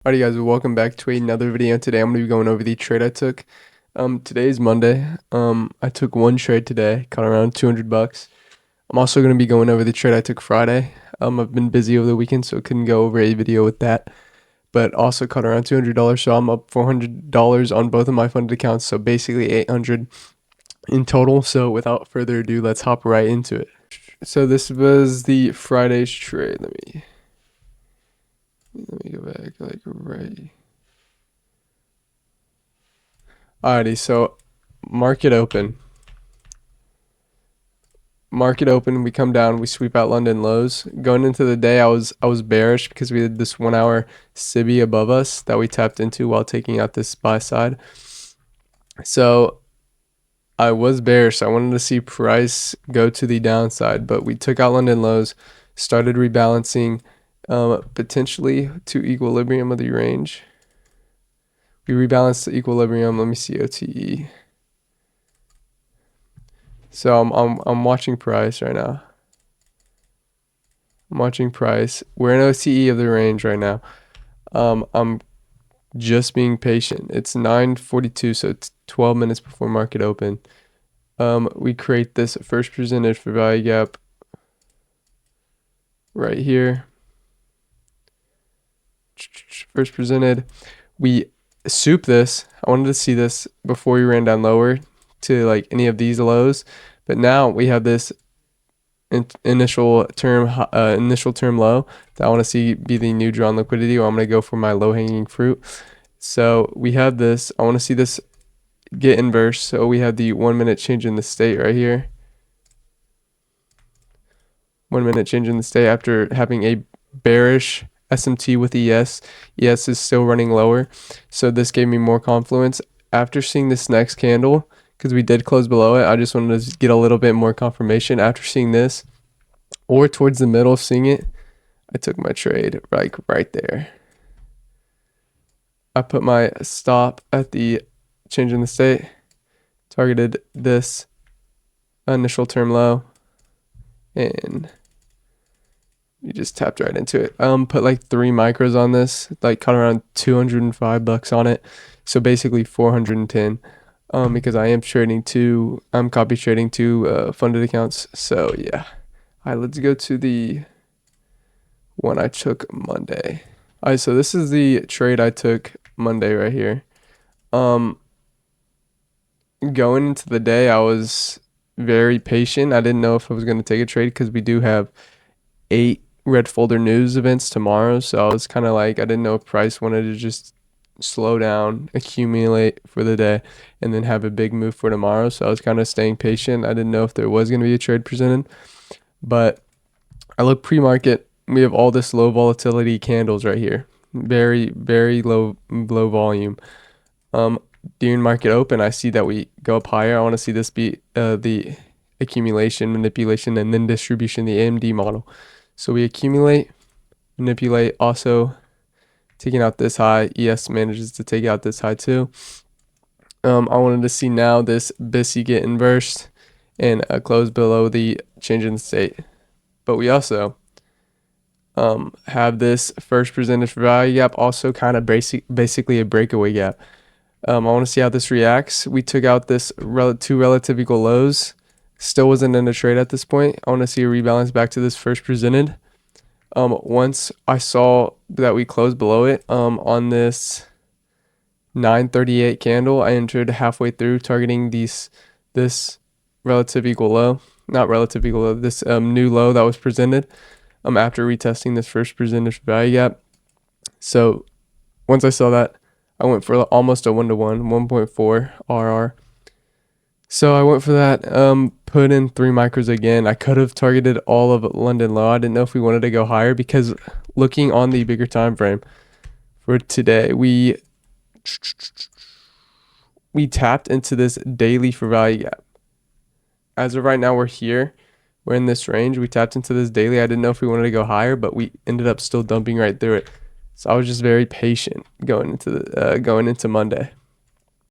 Alrighty guys, welcome back to another video. Today I'm going to be going over the trade I took. Today is Monday. I took one trade today, caught around 200 bucks. I'm also going to be going over the trade I took Friday. I've been busy over the weekend, so I couldn't go over a video with that. But also caught around $200, so I'm up $400 on both of my funded accounts, so basically 800 in total. So without further ado, let's hop right into it. So this was the Friday's trade. Let me go back like right. Alrighty, so market open. Market open, we come down, we sweep out London lows. Going into the day, I was bearish because we had this 1 hour SIBI above us that we tapped into while taking out this buy side. So I was bearish. I wanted to see price go to the downside, but we took out London lows, started rebalancing potentially to equilibrium of the range. We rebalanced to equilibrium. Let me see OTE. So I'm watching price right now. I'm watching price. We're in OTE of the range right now. I'm just being patient. It's 9:42, so it's 12 minutes before market open. We create this first percentage for value gap right here. First presented. We soup this. I wanted to see this before we ran down lower to like any of these lows, but now we have this initial term low that I want to see be the new drawn liquidity, or I'm going to go for my low hanging fruit. So we have this. I want to see this get inverse. So we have the 1 minute change in the state right here. 1 minute change in the state after having a bearish SMT with ES. ES is still running lower, so this gave me more confluence. After seeing this next candle, because we did close below it, I just wanted to get a little bit more confirmation. After seeing this, or towards the middle, seeing it, I took my trade like right there. I put my stop at the change in the state, targeted this initial term low, and you just tapped right into it. Put like 3 micros on this, like caught around 205 bucks on it. So basically 410. Because I'm copy trading two funded accounts. So yeah. All right, let's go to the one I took Monday. All right, so this is the trade I took Monday right here. Going into the day, I was very patient. I didn't know if I was going to take a trade because we do have 8 red folder news events tomorrow, so I was kind of like, I didn't know if price wanted to just slow down, accumulate for the day, and then have a big move for tomorrow. So I was kind of staying patient. I didn't know if there was going to be a trade presented, but I look pre-market. We have all this low volatility candles right here, very low volume. During market open, I see that we go up higher. I want to see this be the accumulation, manipulation, and then distribution, the AMD model. So we accumulate, manipulate, also taking out this high. ES manages to take out this high too. I wanted to see now this BISI get inversed and close below the change in state. But we also have this first percentage value gap, also kind of basically a breakaway gap. I want to see how this reacts. We took out this two relative equal lows. Still wasn't in a trade at this point. I want to see a rebalance back to this first presented. Once I saw that we closed below it on this 938 candle, I entered halfway through, targeting this relative equal low, not relative equal low, this new low that was presented after retesting this first percentage value gap. So once I saw that, I went for almost a 1-to-1, 1.4 RR. So I went for that, put in 3 micros again. I could have targeted all of London low. I didn't know if we wanted to go higher because looking on the bigger time frame for today, we tapped into this daily for value gap. As of right now, we're here. We're in this range. We tapped into this daily. I didn't know if we wanted to go higher, but we ended up still dumping right through it. So I was just very patient going into Monday.